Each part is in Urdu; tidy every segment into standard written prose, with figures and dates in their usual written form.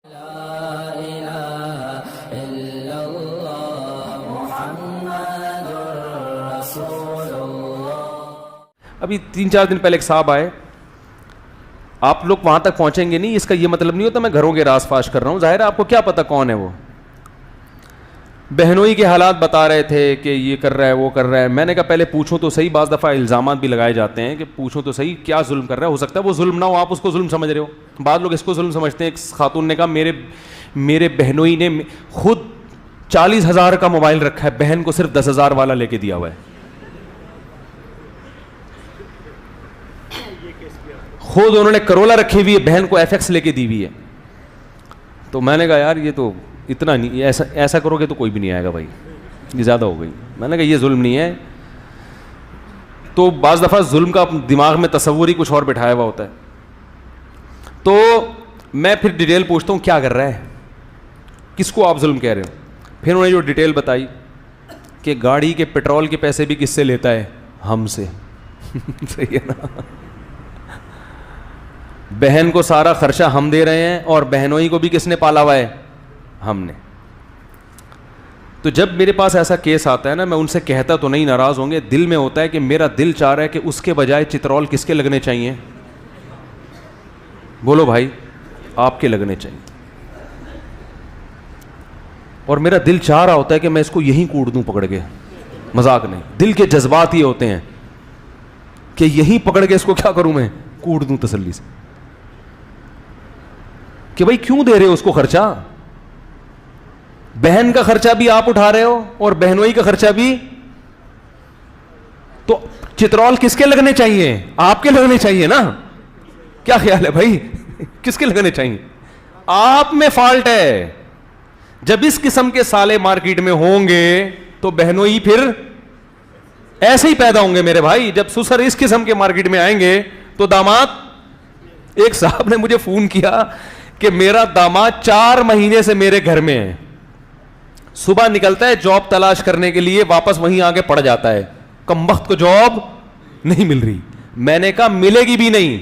ابھی 3-4 دن پہلے ایک صاحب آئے, آپ لوگ وہاں تک پہنچیں گے نہیں, اس کا یہ مطلب نہیں ہوتا میں گھروں کے راز فاش کر رہا ہوں, ظاہر ہے آپ کو کیا پتا کون ہے وہ. بہنوئی کے حالات بتا رہے تھے کہ یہ کر رہا ہے وہ کر رہا ہے. میں نے کہا پہلے پوچھوں تو صحیح, بعض دفعہ الزامات بھی لگائے جاتے ہیں کہ پوچھوں تو صحیح کیا ظلم کر رہا ہے, ہو سکتا ہے وہ ظلم نہ ہو, آپ اس کو ظلم سمجھ رہے ہو. بعض لوگ اس کو ظلم سمجھتے ہیں. ایک خاتون نے کہا میرے بہنوئی نے خود 40,000 کا موبائل رکھا ہے, بہن کو صرف 10,000 والا لے کے دیا ہوا ہے. خود انہوں نے کرولا رکھی ہوئی ہے, بہن کو FX لے کے دی ہوئی ہے. تو میں نے کہا یار یہ تو اتنا نہیں, ایسا کرو گے تو کوئی بھی نہیں آئے گا بھائی, یہ زیادہ ہو گئی. میں نے کہا یہ ظلم نہیں ہے. تو بعض دفعہ ظلم کا دماغ میں تصور ہی کچھ اور بٹھایا ہوا ہوتا ہے. تو میں پھر ڈیٹیل پوچھتا ہوں کیا کر رہا ہے, کس کو آپ ظلم کہہ رہے ہو. پھر انہوں نے جو ڈیٹیل بتائی کہ گاڑی کے پیٹرول کے پیسے بھی کس سے لیتا ہے, ہم سے. صحیح ہے نا, بہن کو سارا خرچہ ہم دے رہے ہیں اور بہنوئی کو بھی کس نے پالا ہوا ہے, ہم نے. تو جب میرے پاس ایسا کیس آتا ہے نا, میں ان سے کہتا تو نہیں, ناراض ہوں گے, دل میں ہوتا ہے کہ میرا دل چاہ رہا ہے کہ اس کے بجائے چترول کس کے لگنے چاہیے, بولو بھائی, آپ کے لگنے چاہیے. اور میرا دل چاہ رہا ہوتا ہے کہ میں اس کو یہیں کوڑ دوں پکڑ کے, مذاق نہیں, دل کے جذبات یہ ہوتے ہیں کہ یہیں پکڑ کے اس کو کیا کروں, میں کوڑ دوں تسلی سے. کہ بھائی کیوں دے رہے ہو اس کو خرچہ, بہن کا خرچہ بھی آپ اٹھا رہے ہو اور بہنوئی کا خرچہ بھی, تو چترول کس کے لگنے چاہیے, آپ کے لگنے چاہیے نا. کیا خیال ہے بھائی, کس کے لگنے چاہیے, آپ میں فالٹ ہے. جب اس قسم کے سالے مارکیٹ میں ہوں گے تو بہنوئی پھر ایسے ہی پیدا ہوں گے میرے بھائی. جب سسر اس قسم کے مارکیٹ میں آئیں گے تو داماد, ایک صاحب نے مجھے فون کیا کہ میرا داماد 4 مہینے سے میرے گھر میں ہے, صبح نکلتا ہے جاب تلاش کرنے کے لیے, واپس وہیں آگے پڑ جاتا ہے, کمبخت کو جاب نہیں مل رہی. میں نے کہا ملے گی بھی نہیں,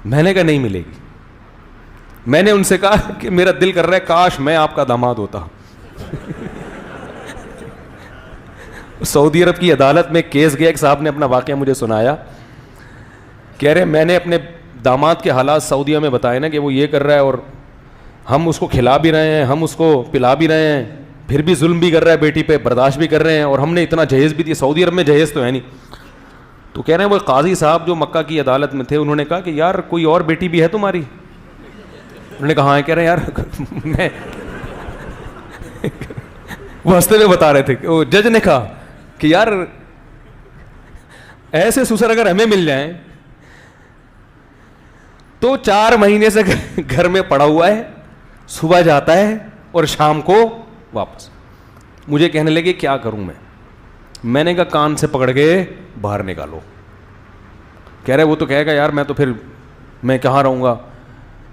میں نے کہا نہیں ملے گی. میں نے ان سے کہا کہ میرا دل کر رہا ہے کاش میں آپ کا داماد ہوتا. سعودی عرب کی عدالت میں کیس گیا, ایک صاحب نے اپنا واقعہ مجھے سنایا, کہہ رہے میں نے اپنے داماد کے حالات سعودیہ میں بتائے نا کہ وہ یہ کر رہا ہے اور ہم اس کو کھلا بھی رہے ہیں, ہم اس کو پلا بھی رہے ہیں, پھر بھی ظلم بھی کر رہا ہے بیٹی پہ, برداشت بھی کر رہے ہیں, اور ہم نے اتنا جہیز بھی دیا. سعودی عرب میں جہیز تو ہے نہیں. تو کہہ رہے ہیں وہ قاضی صاحب جو مکہ کی عدالت میں تھے, انہوں نے کہا کہ یار کوئی اور بیٹی بھی ہے تمہاری. انہوں نے کہا ہاں. کہہ رہے ہیں یار میں وہ ہنستے ہوئے بتا رہے تھے, وہ جج نے کہا کہ یار ایسے سسر اگر ہمیں مل جائیں تو 4 مہینے سے گھر میں پڑا ہوا ہے, صبح جاتا ہے اور شام کو واپس. مجھے کہنے لگے کیا کروں میں نے کہا کان سے پکڑ کے باہر نکالو. کہہ رہے وہ تو کہے گا یار میں تو پھر میں کہاں رہوں گا,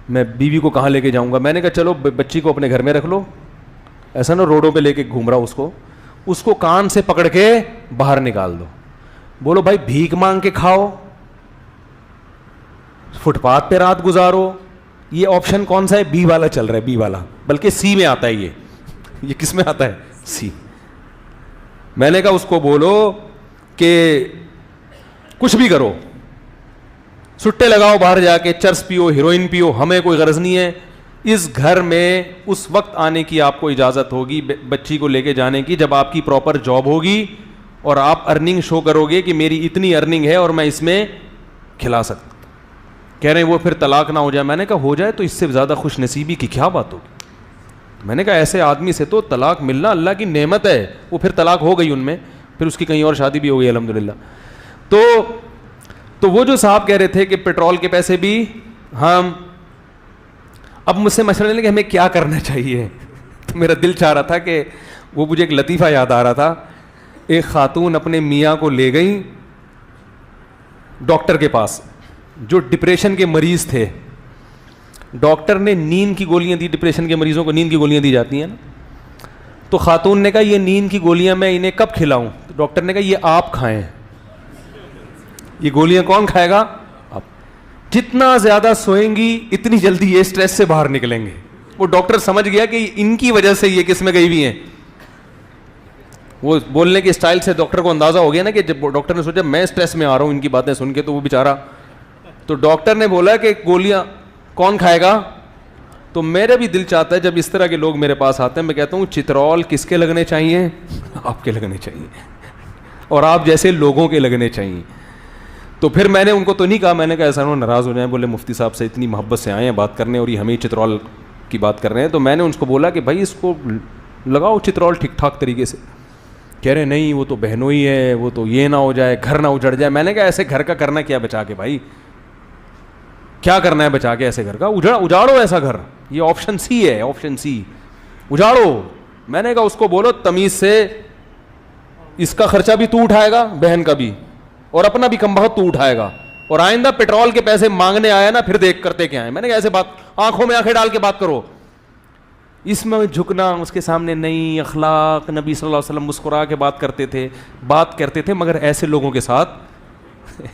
میں بیوی کو کہاں لے کے جاؤں گا. میں نے کہا چلو بچی کو اپنے گھر میں رکھ لو, ایسا نا روڈوں پہ لے کے گھوم رہا اس کو کان سے پکڑ کے باہر نکال دو. بولو بھائی بھیک مانگ کے کھاؤ, فٹ پاتھ پہ رات گزارو, یہ آپشن کون سا ہے, بی والا چل رہا ہے, بی والا, بلکہ سی میں آتا ہے. یہ کس میں آتا ہے, سی. میں نے کہا اس کو بولو کہ کچھ بھی کرو, سٹے لگاؤ باہر جا کے, چرس پیو, ہیروئن پیو, ہمیں کوئی غرض نہیں ہے. اس گھر میں اس وقت آنے کی آپ کو اجازت ہوگی بچی کو لے کے جانے کی جب آپ کی پراپر جاب ہوگی اور آپ ارننگ شو کرو گے کہ میری اتنی ارننگ ہے اور میں اس میں کھلا سکتا. کہہ رہے ہیں وہ پھر طلاق نہ ہو جائے. میں نے کہا ہو جائے تو اس سے زیادہ خوش نصیبی کی کیا بات ہوگی. میں نے کہا ایسے آدمی سے تو طلاق ملنا اللہ کی نعمت ہے. وہ پھر طلاق ہو گئی ان میں, پھر اس کی کہیں اور شادی بھی ہو گئی الحمدللہ. تو وہ جو صاحب کہہ رہے تھے کہ پیٹرول کے پیسے بھی ہم, اب مجھ سے مشورہ لیں کہ ہمیں کیا کرنا چاہیے. تو میرا دل چاہ رہا تھا کہ وہ مجھے ایک لطیفہ یاد آ رہا تھا. ایک خاتون اپنے میاں کو لے گئی ڈاکٹر کے پاس, جو ڈپریشن کے مریض تھے. ڈاکٹر نے نیند کی گولیاں دی, ڈپریشن کے مریضوں کو نیند کی گولیاں دی جاتی ہیں نا. تو خاتون نے کہا یہ نیند کی گولیاں میں انہیں کب کھلاؤں. تو ڈاکٹر نے کہا یہ آپ کھائیں. یہ گولیاں کون کھائے گا, آپ. جتنا زیادہ سوئیں گی اتنی جلدی یہ اسٹریس سے باہر نکلیں گے. وہ ڈاکٹر سمجھ گیا کہ ان کی وجہ سے یہ کس میں گئی ہوئی ہیں. وہ بولنے کے اسٹائل سے ڈاکٹر کو اندازہ ہو گیا نا کہ جب ڈاکٹر نے سوچا میں اسٹریس میں آ رہا ہوں ان کی باتیں سن کے, تو وہ بیچارہ, تو ڈاکٹر نے بولا کہ گولیاں کون کھائے گا. تو میرا بھی دل چاہتا ہے جب اس طرح کے لوگ میرے پاس آتے ہیں, میں کہتا ہوں چترول کس کے لگنے چاہیے؟ آپ کے لگنے چاہیے, اور آپ جیسے لوگوں کے لگنے چاہیے. تو پھر میں نے ان کو تو نہیں کہا, میں نے کہا ایسا نہ ناراض ہو جائیں, بولے مفتی صاحب سے اتنی محبت سے آئے ہیں بات کرنے اور یہ ہمیں چترول کی بات کر رہے ہیں. تو میں نے ان کو بولا کہ بھائی اس کو لگاؤ چترول ٹھیک ٹھاک طریقے سے. کہہ رہے نہیں وہ تو بہنوئی ہے, وہ تو یہ نہ ہو جائے, گھر نہ اجڑ جائے. میں نے کہا ایسے گھر کا کرنا کیا بچا کے, بھائی کیا کرنا ہے بچا کے ایسے گھر کا؟ اجاڑو ایسا گھر, یہ آپشن سی ہے, آپشن سی, اجاڑو. میں نے کہا اس کو بولو تمیز سے, اس کا خرچہ بھی تو اٹھائے گا, بہن کا بھی, اور اپنا بھی کم بہت تو اٹھائے گا, اور آئندہ پیٹرول کے پیسے مانگنے آیا نا پھر دیکھ کرتے کیا ہیں. میں نے کہا ایسے بات آنکھوں میں آنکھیں ڈال کے بات کرو. اس میں جھکنا اس کے سامنے نہیں. اخلاق نبی صلی اللہ علیہ وسلم مسکرا کے بات کرتے تھے, مگر ایسے لوگوں کے ساتھ,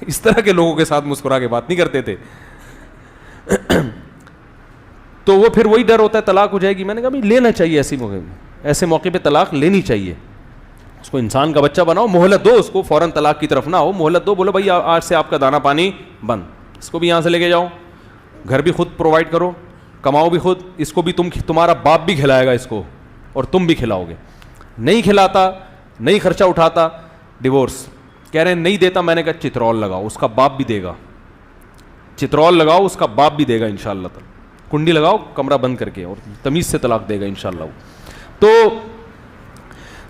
اس طرح کے لوگوں کے ساتھ مسکرا کے بات نہیں کرتے تھے. تو وہ پھر وہی ڈر ہوتا ہے طلاق ہو جائے گی. میں نے کہا بھائی لینا چاہیے ایسے موقع پہ طلاق لینی چاہیے. اس کو انسان کا بچہ بناؤ, مہلت دو اس کو, فوراً طلاق کی طرف نہ ہو, مہلت دو, بولو بھائی آج سے آپ کا دانا پانی بند, اس کو بھی یہاں سے لے کے جاؤ, گھر بھی خود پرووائڈ کرو, کماؤ بھی خود, اس کو بھی تمہارا باپ بھی کھلائے گا اس کو, اور تم بھی کھلاؤ گے. نہیں کھلاتا, نہیں خرچہ اٹھاتا, ڈیورس. کہہ رہے ہیں نہیں دیتا. میں نے کہا چترول لگاؤ, اس کا باپ بھی دے گا. چترول لگاؤ, اس کا باپ بھی دے گا انشاءاللہ تعالی. کنڈی لگاؤ کمرہ بند کر کے, اور تمیز سے طلاق دے گا انشاءاللہ.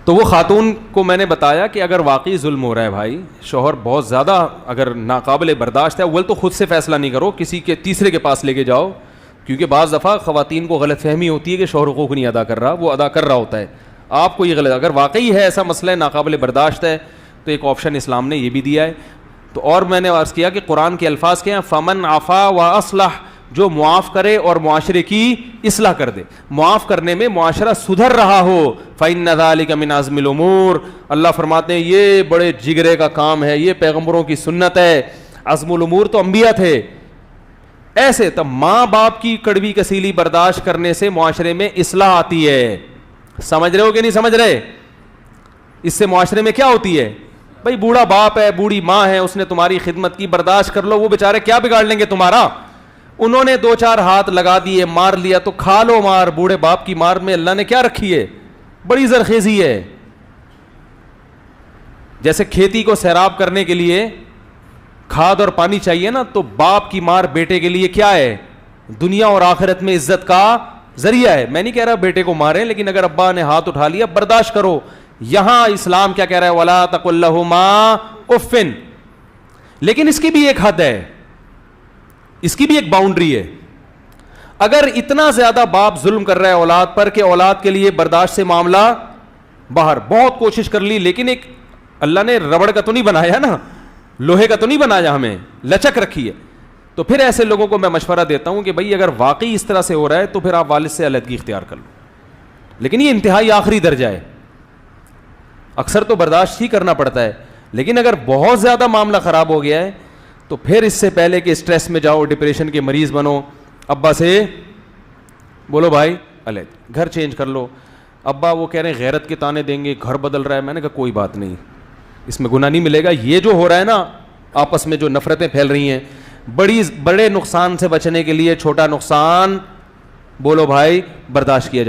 تو وہ خاتون کو میں نے بتایا کہ اگر واقعی ظلم ہو رہا ہے بھائی, شوہر بہت زیادہ اگر ناقابل برداشت ہے, اول تو خود سے فیصلہ نہیں کرو, کسی کے تیسرے کے پاس لے کے جاؤ. کیونکہ بعض دفعہ خواتین کو غلط فہمی ہوتی ہے کہ شوہر حقوق نہیں ادا کر رہا, وہ ادا کر رہا ہوتا ہے. آپ کو یہ غلط, اگر واقعی ہے ایسا مسئلہ ہے ناقابل برداشت ہے, تو ایک آپشن اسلام نے یہ بھی دیا ہے. تو اور میں نے عرض کیا کہ قرآن کے الفاظ کیا ہیں, فمن عفا و اصلح, جو معاف کرے اور معاشرے کی اصلاح کر دے. معاف کرنے میں معاشرہ سدھر رہا ہو, فإن ذلک من عزم الامور, اللہ فرماتے ہیں یہ بڑے جگرے کا کام ہے, یہ پیغمبروں کی سنت ہے. عزم الامور تو انبیاء تھے. ایسے تب ماں باپ کی کڑوی کسیلی برداشت کرنے سے معاشرے میں اصلاح آتی ہے. سمجھ رہے ہو کہ نہیں سمجھ رہے؟ اس سے معاشرے میں کیا ہوتی ہے؟ بھائی بوڑھا باپ ہے, بوڑھی ماں ہے, اس نے تمہاری خدمت کی, برداشت کر لو. وہ بیچارے کیا بگاڑ لیں گے تمہارا؟ انہوں نے 2-4 ہاتھ لگا دیے, مار لیا, تو کھا لو مار. بوڑھے باپ کی مار میں اللہ نے کیا رکھی ہے؟ بڑی زرخیزی ہے. جیسے کھیتی کو سیراب کرنے کے لیے کھاد اور پانی چاہیے نا, تو باپ کی مار بیٹے کے لیے کیا ہے؟ دنیا اور آخرت میں عزت کا ذریعہ ہے. میں نہیں کہہ رہا بیٹے کو ماریں, لیکن اگر ابا نے ہاتھ اٹھا لیا برداشت کرو. یہاں اسلام کیا کہہ رہا ہے؟ وَلَا تَقُلْ لَهُمَا اُفٍّ. لیکن اس کی بھی ایک حد ہے, اس کی بھی ایک باؤنڈری ہے. اگر اتنا زیادہ باپ ظلم کر رہا ہے اولاد پر کہ اولاد کے لیے برداشت سے معاملہ باہر, بہت کوشش کر لی, لیکن ایک اللہ نے ربڑ کا تو نہیں بنایا نا, لوہے کا تو نہیں بنایا, ہمیں لچک رکھی ہے. تو پھر ایسے لوگوں کو میں مشورہ دیتا ہوں کہ بھائی اگر واقعی اس طرح سے ہو رہا ہے تو پھر آپ والد سے علیحدگی اختیار کر لو, لیکن یہ انتہائی آخری درجہ ہے. اکثر تو برداشت ہی کرنا پڑتا ہے, لیکن اگر بہت زیادہ معاملہ خراب ہو گیا ہے تو پھر اس سے پہلے کہ اسٹریس میں جاؤ, ڈپریشن کے مریض بنو, ابا سے بولو بھائی علیحدہ, گھر چینج کر لو. ابا وہ کہہ رہے ہیں غیرت کے تانے دیں گے, گھر بدل رہا ہے. میں نے کہا کوئی بات نہیں, اس میں گناہ نہیں ملے گا. یہ جو ہو رہا ہے نا آپس میں جو نفرتیں پھیل رہی ہیں, بڑے نقصان سے بچنے کے لیے چھوٹا نقصان بولو بھائی برداشت کیا جائے.